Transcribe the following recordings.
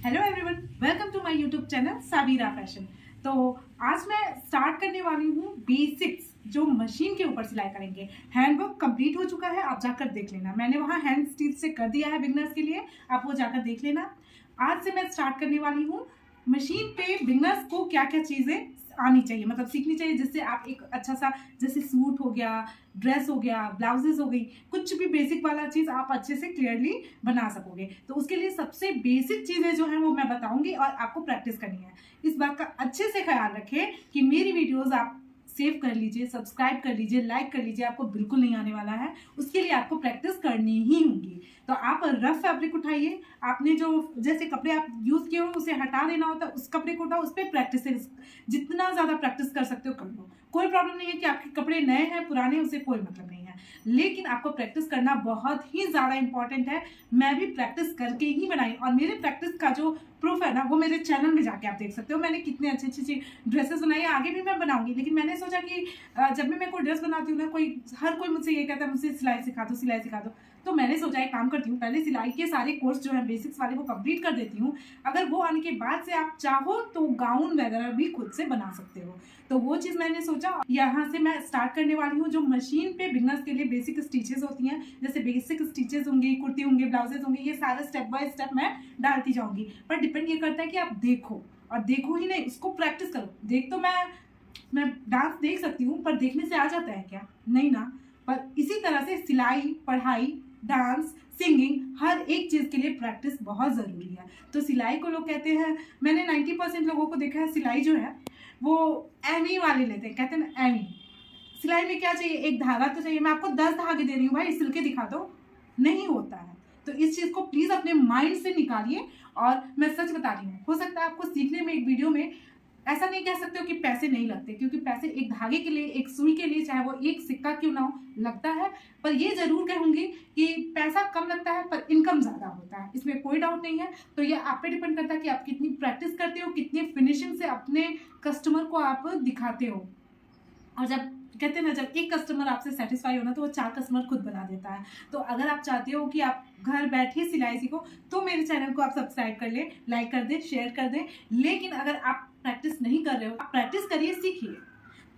Hello everyone, welcome to my YouTube channel Sabira Fashion. तो आज मैं स्टार्ट करने वाली हूँ बेसिक्स जो मशीन के ऊपर सिलाई करेंगे। हैंडवर्क कंप्लीट हो चुका है, आप जाकर देख लेना। मैंने वहाँ हैंड स्टिच से कर दिया है बिगनर्स के लिए, आप वो जाकर देख लेना। आज से मैं स्टार्ट करने वाली हूँ मशीन पे बिगनर्स को क्या क्या चीज़ें आनी चाहिए, मतलब सीखनी चाहिए, जिससे आप एक अच्छा सा, जैसे सूट हो गया, ड्रेस हो गया, ब्लाउजेस हो गई, कुछ भी बेसिक वाला चीज़ आप अच्छे से क्लियरली बना सकोगे। तो उसके लिए सबसे बेसिक चीज़ें जो हैं वो मैं बताऊंगी और आपको प्रैक्टिस करनी है। इस बात का अच्छे से ख्याल रखें कि मेरी वीडियोस आप सेव कर लीजिए, सब्सक्राइब कर लीजिए, लाइक कर लीजिए। आपको बिल्कुल नहीं आने वाला है, उसके लिए आपको प्रैक्टिस करनी ही होगी। तो आप रफ फैब्रिक उठाइए, आपने जो जैसे कपड़े आप यूज़ किए हो उसे हटा देना होता है, उस कपड़े को उठाओ, उस पर प्रैक्टिस, जितना ज़्यादा प्रैक्टिस कर सकते हो कर लो। कोई प्रॉब्लम नहीं है कि आपके कपड़े नए हैं पुराने, उससे कोई मतलब नहीं है, लेकिन आपको प्रैक्टिस करना बहुत ही ज़्यादा इंपॉर्टेंट है। मैं भी प्रैक्टिस करके ही बनाई, और मेरे प्रैक्टिस का जो प्रूफ है ना वो मेरे चैनल में जाके आप देख सकते हो। मैंने कितने अच्छी अच्छी ड्रेसेस बनाई है, आगे भी मैं बनाऊंगी। लेकिन मैंने सोचा कि जब भी मैं कोई ड्रेस बनाती हूँ ना, हर कोई मुझसे ये कहता है मुझसे सिलाई सिखा दो, सिलाई सिखा दो। तो मैंने सोचा एक काम करती हूँ, पहले सिलाई के सारे कोर्स जो है बेसिक्स वाले वो कंप्लीट कर देती हूँ। अगर वो आने के बाद से आप चाहो तो गाउन वगैरह भी खुद से बना सकते हो। तो वो चीज़ मैंने सोचा, यहाँ से मैं स्टार्ट करने वाली हूँ। जो मशीन पे बिगनर्स के लिए बेसिक स्टिचेस होती हैं, जैसे बेसिक स्टिचेस होंगी, कुर्ती होंगे, ब्लाउजेस होंगे, ये सारा स्टेप बाय स्टेप मैं डालती जाऊंगी। पर डिपेंड ये करता है कि आप देखो, और देखो ही नहीं, उसको प्रैक्टिस करो। देख तो मैं डांस देख सकती हूँ, पर देखने से आ जाता है क्या? नहीं ना। पर इसी तरह से सिलाई, पढ़ाई, डांस, सिंगिंग, हर एक चीज़ के लिए प्रैक्टिस बहुत ज़रूरी है। तो सिलाई को लोग कहते हैं, मैंने 90% लोगों को देखा है सिलाई जो है वो एमी वाले लेते हैं, कहते हैं ना एमी। सिलाई में क्या चाहिए? एक धागा तो चाहिए। मैं आपको 10 धागे दे रही हूँ, भाई सिल के दिखा दो, नहीं होता है। तो इस चीज़ को प्लीज़ अपने माइंड से निकालिए। और मैं सच बता रही हूँ, हो सकता है आपको सीखने में, एक वीडियो में, ऐसा नहीं कह सकते हो कि पैसे नहीं लगते, क्योंकि पैसे एक धागे के लिए, एक सुई के लिए, चाहे वो एक सिक्का क्यों ना हो, लगता है। पर ये जरूर कहूंगी कि पैसा कम लगता है पर इनकम ज़्यादा होता है, इसमें कोई डाउट नहीं है। तो ये आप पे डिपेंड करता है कि आप कितनी प्रैक्टिस करते हो, कितनी फिनिशिंग से अपने कस्टमर को आप दिखाते हो। और जब कहते हैं ना, जब एक कस्टमर आपसे सेटिस्फाई होना तो वो 4 कस्टमर खुद बना देता है। तो अगर आप चाहते हो कि आप घर बैठे सिलाई सीखो, तो मेरे चैनल को आप सब्सक्राइब कर ले, लाइक कर दें, शेयर कर दें। लेकिन अगर आप प्रैक्टिस नहीं कर रहे हो, आप प्रैक्टिस करिए, सीखिए।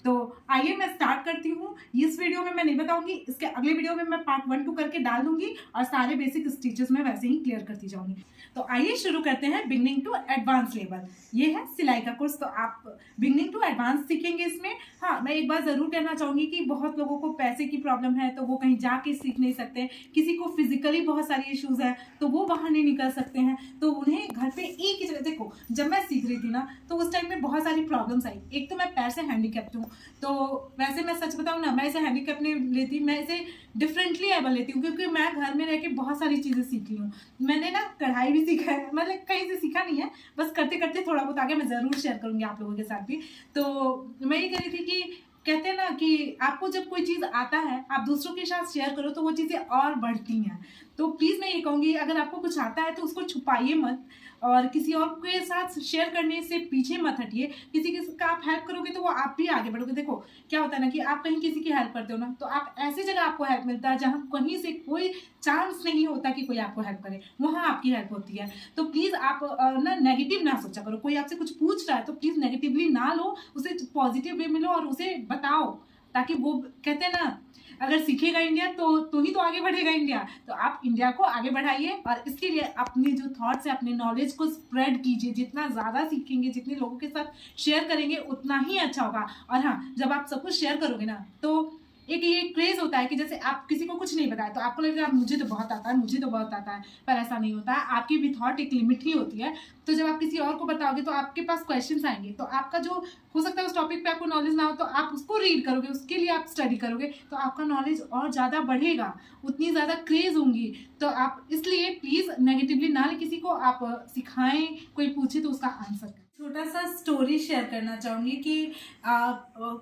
तो आइए मैं स्टार्ट करती हूँ। इस वीडियो में मैं नहीं बताऊंगी, इसके अगले वीडियो में मैं पार्ट 1, 2 करके डाल दूंगी, और सारे बेसिक स्टिचेस में वैसे ही क्लियर करती जाऊंगी। तो आइए शुरू करते हैं बिगनिंग टू एडवांस लेवल। ये है सिलाई का कोर्स, तो आप बिगनिंग टू एडवांस सीखेंगे इसमें। हाँ, मैं एक बात जरूर कहना चाहूंगी कि बहुत लोगों को पैसे की प्रॉब्लम है, तो वो कहीं जाके सीख नहीं सकते। किसी को फिजिकली बहुत सारी इश्यूज है, तो वो बाहर नहीं निकल सकते हैं, तो उन्हें घर पे एक ही जगह, देखो जब मैं सीख रही थी ना तो उस टाइम में बहुत सारी प्रॉब्लम्स आई। एक तो मैं पैर से हैंडीकैप्ट हूँ, तो वैसे मैं सच बताऊँ ना, मैं इसे हैंडीकैप नहीं लेती, मैं इसे डिफरेंटली एबल लेती हूँ, क्योंकि मैं घर में रह के बहुत सारी चीज़ें सीख ली हूँ। मैंने ना कढ़ाई भी सीखा है, मतलब कहीं से सीखा नहीं है, बस करते करते थोड़ा बहुत आगे, मैं ज़रूर शेयर करूँगी आप लोगों के साथ भी। तो मैं ये कह रही थी कि कहते हैं ना कि आपको जब कोई चीज़ आता है, आप दूसरों के साथ शेयर करो तो वो चीज़ें और बढ़ती हैं। तो प्लीज़ मैं ये कहूँगी, अगर आपको कुछ आता है तो उसको छुपाइए मत, और किसी और के साथ शेयर करने से पीछे मत हटिए। किसी का आप हेल्प करोगे तो वो आप भी आगे बढ़ोगे। देखो क्या होता है ना कि आप कहीं किसी की हेल्प करते हो ना, तो आप ऐसी जगह आपको हेल्प मिलता है जहाँ कहीं से कोई चांस नहीं होता कि कोई आपको हेल्प करे, वहाँ आपकी हेल्प होती है। तो प्लीज़ आप ना नेगेटिव ना सोचा करो। कोई आपसे कुछ पूछ रहा है तो प्लीज़ नेगेटिवली ना लो, उसे पॉजिटिव वे में लो और उसे बताओ, ताकि वो, कहते हैं ना, अगर सीखेगा इंडिया तो ही तो आगे बढ़ेगा इंडिया। तो आप इंडिया को आगे बढ़ाइए, और इसके लिए अपने जो थॉट्स है, अपने नॉलेज को स्प्रेड कीजिए। जितना ज़्यादा सीखेंगे, जितने लोगों के साथ शेयर करेंगे, उतना ही अच्छा होगा। और हाँ, जब आप सब कुछ शेयर करोगे ना, तो एक ये क्रेज होता है कि जैसे आप किसी को कुछ नहीं बताया तो आपको लगेगा मुझे तो बहुत आता है, मुझे तो बहुत आता है। पर ऐसा नहीं होता है, आपकी भी थॉट एक लिमिट ही होती है। तो जब आप किसी और को बताओगे तो आपके पास क्वेश्चंस आएंगे, तो आपका जो हो सकता है उस टॉपिक पे आपको नॉलेज ना हो, तो आप उसको रीड करोगे, उसके लिए आप स्टडी करोगे, तो आपका नॉलेज और ज़्यादा बढ़ेगा, उतनी ज़्यादा क्रेज होंगी। तो आप इसलिए प्लीज़ नेगेटिवली ना ले किसी को, आप सिखाएं, कोई पूछे तो उसका आंसर। छोटा सा स्टोरी शेयर करना चाहूँगी कि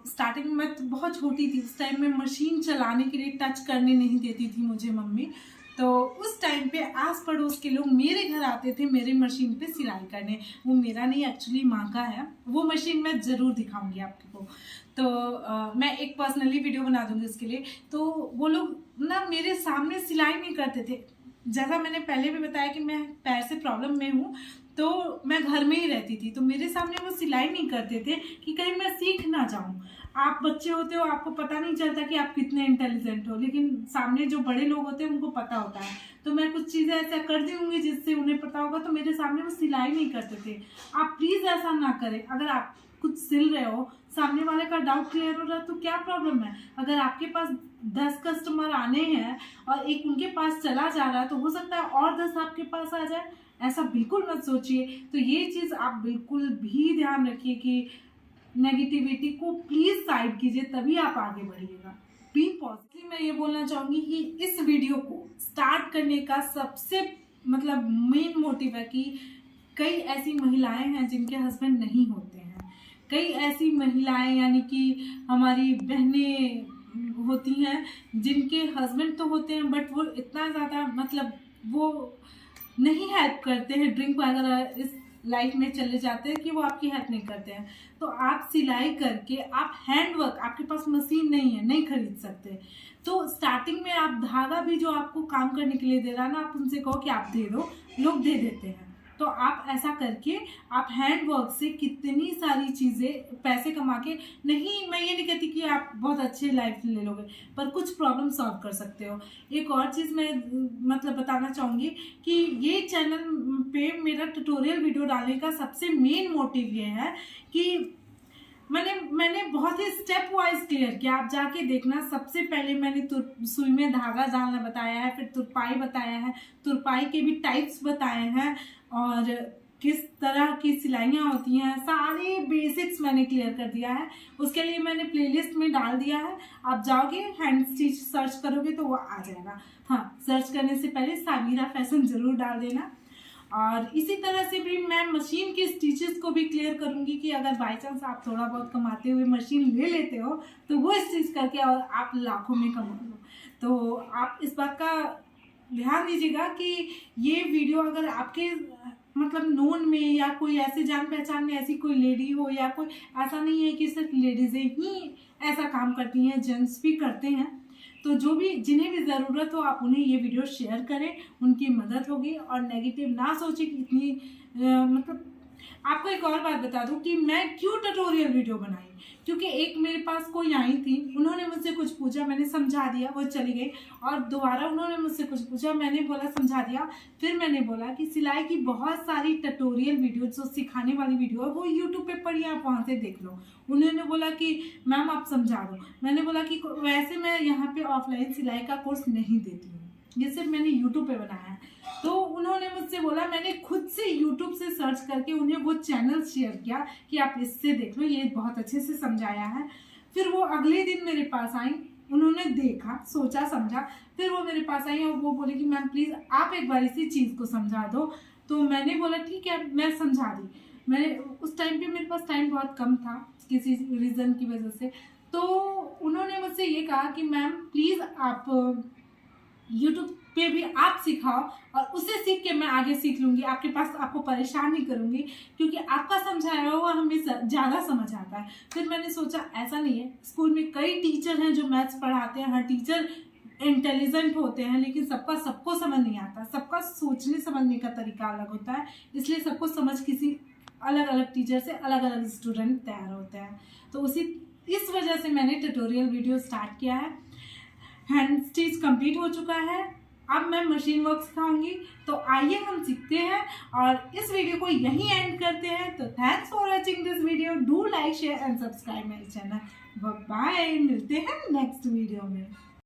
स्टार्टिंग में मैं तो बहुत छोटी थी, उस टाइम में मशीन चलाने के लिए टच करने नहीं देती थी मुझे मम्मी। तो उस टाइम पे आस पड़ोस के लोग मेरे घर आते थे मेरे मशीन पे सिलाई करने। वो मेरा नहीं, एक्चुअली माँ का है। वो मशीन मैं ज़रूर दिखाऊंगी आपको। तो मैं एक पर्सनली वीडियो बना दूंगी उसके लिए। तो वो लोग ना मेरे सामने सिलाई नहीं करते थे। जैसा मैंने पहले भी बताया कि मैं पैर से प्रॉब्लम में हूँ, तो मैं घर में ही रहती थी, तो मेरे सामने वो सिलाई नहीं करते थे कि कहीं मैं सीख ना जाऊं। आप बच्चे होते हो, आपको पता नहीं चलता कि आप कितने इंटेलिजेंट हो, लेकिन सामने जो बड़े लोग होते हैं उनको पता होता है। तो मैं कुछ चीज़ें ऐसा कर दी होंगी जिससे उन्हें पता होगा, तो मेरे सामने वो सिलाई नहीं करते थे। आप प्लीज़ ऐसा ना करें। अगर आप कुछ सिल रहे हो, सामने वाले का डाउट क्लियर हो रहा है तो क्या प्रॉब्लम है। अगर आपके पास 10 कस्टमर आने हैं और एक उनके पास चला जा रहा है, तो हो सकता है और 10 आपके पास आ जाए। ऐसा बिल्कुल मत सोचिए। तो ये चीज़ आप बिल्कुल भी ध्यान रखिए कि नेगेटिविटी को प्लीज साइड कीजिए, तभी आप आगे बढ़िएगा। B positive. मैं ये बोलना चाहूंगी कि इस वीडियो को स्टार्ट करने का सबसे मेन मोटिव है कि कई ऐसी महिलाएं हैं जिनके हस्बैंड नहीं होते हैं। कई ऐसी महिलाएं यानी कि हमारी बहनें होती हैं जिनके हस्बैंड तो होते हैं, बट वो इतना ज़्यादा वो नहीं हेल्प करते हैं, ड्रिंक वगैरह इस लाइफ में चले जाते हैं कि वो आपकी हेल्प नहीं करते हैं। तो आप सिलाई करके, आप हैंडवर्क, आपके पास मशीन नहीं है, नहीं खरीद सकते, तो स्टार्टिंग में आप धागा भी जो आपको काम करने के लिए दे रहा है ना, आप उनसे कहो कि आप दे दो, लोग दे देते हैं। तो आप ऐसा करके आप हैंडवर्क से कितनी सारी चीज़ें पैसे कमा के, नहीं मैं ये नहीं कहती कि आप बहुत अच्छे लाइफ ले लोगे, पर कुछ प्रॉब्लम सॉल्व कर सकते हो। एक और चीज़ मैं बताना चाहूँगी कि ये चैनल पे मेरा ट्यूटोरियल वीडियो डालने का सबसे मेन मोटिव ये है कि मैंने बहुत ही स्टेप वाइज क्लियर किया। आप जाके देखना। सबसे पहले मैंने सुई में धागा डालना बताया है, फिर तुरपाई बताया है, तुरपाई के भी टाइप्स बताए हैं, और किस तरह की सिलाइयाँ होती हैं, सारे बेसिक्स मैंने क्लियर कर दिया है। उसके लिए मैंने प्लेलिस्ट में डाल दिया है। आप जाओगे हैंड स्टिच सर्च करोगे तो वो आ जाएगा। हाँ, सर्च करने से पहले साबीरा फैशन ज़रूर डाल देना। और इसी तरह से भी मैं मशीन के स्टिचेस को भी क्लियर करूंगी कि अगर बाई चांस आप थोड़ा बहुत कमाते हुए मशीन ले लेते हो तो वो स्टिच करके और आप लाखों में कमा लो। तो आप इस बात का ध्यान दीजिएगा कि ये वीडियो अगर आपके नोन में या कोई ऐसे जान पहचान में ऐसी कोई लेडी हो, या कोई, ऐसा नहीं है कि सिर्फ लेडीज़ें ही ऐसा काम करती हैं, जेंट्स भी करते हैं। तो जो भी, जिन्हें भी ज़रूरत हो, आप उन्हें ये वीडियो शेयर करें, उनकी मदद होगी। और नेगेटिव ना सोचें कि इतनी आपको एक और बात बता दूं कि मैं क्यों ट्यूटोरियल वीडियो बनाई, क्योंकि एक मेरे पास कोई आई थी, उन्होंने मुझसे कुछ पूछा, मैंने समझा दिया, वो चली गई, और दोबारा उन्होंने मुझसे कुछ पूछा, मैंने बोला समझा दिया। फिर मैंने बोला कि सिलाई की बहुत सारी ट्यूटोरियल वीडियो जो सिखाने वाली वीडियो है वो यूट्यूब पे पड़ी, आप वहाँ से देख लो। उन्होंने बोला कि मैम आप समझा दो। मैंने बोला कि वैसे मैं यहाँ पे ऑफलाइन सिलाई का कोर्स नहीं देती हूँ, ये सिर्फ मैंने यूट्यूब पे बनाया है। तो उन्होंने मुझसे बोला, मैंने खुद से यूट्यूब से सर्च करके उन्हें वो चैनल शेयर किया कि आप इससे देख लो, ये बहुत अच्छे से समझाया है। फिर वो अगले दिन मेरे पास आई, उन्होंने देखा, सोचा, समझा, फिर वो मेरे पास आई और वो बोले कि मैम प्लीज़ आप एक बार इसी चीज़ को समझा दो। तो मैंने बोला ठीक है, मैं समझा दी। मैं उस टाइम पे मेरे पास टाइम बहुत कम था किसी रीज़न की वजह से। तो उन्होंने मुझसे ये कहा कि मैम प्लीज़ आप यूट्यूब पे भी आप सिखाओ, और उससे सीख के मैं आगे सीख लूँगी, आपके पास आपको परेशान नहीं करूँगी, क्योंकि आपका समझाया हुआ हमें ज़्यादा समझ आता है। फिर मैंने सोचा ऐसा नहीं है, स्कूल में कई टीचर हैं जो मैथ्स पढ़ाते हैं, हर टीचर इंटेलिजेंट होते हैं, लेकिन सबको समझ नहीं आता, सबका सोचने समझने का तरीका अलग होता है, इसलिए सबको समझ किसी अलग अलग टीचर से अलग अलग स्टूडेंट तैयार होते हैं। तो इस वजह से मैंने ट्यूटोरियल वीडियो स्टार्ट किया है। हैंड स्टिच कंप्लीट हो चुका है, अब मैं मशीन वर्क सिखाऊंगी। तो आइए हम सीखते हैं, और इस वीडियो को यहीं एंड करते हैं। तो thanks for watching this video, do like, share and subscribe my channel. Bye, मिलते हैं नेक्स्ट वीडियो में।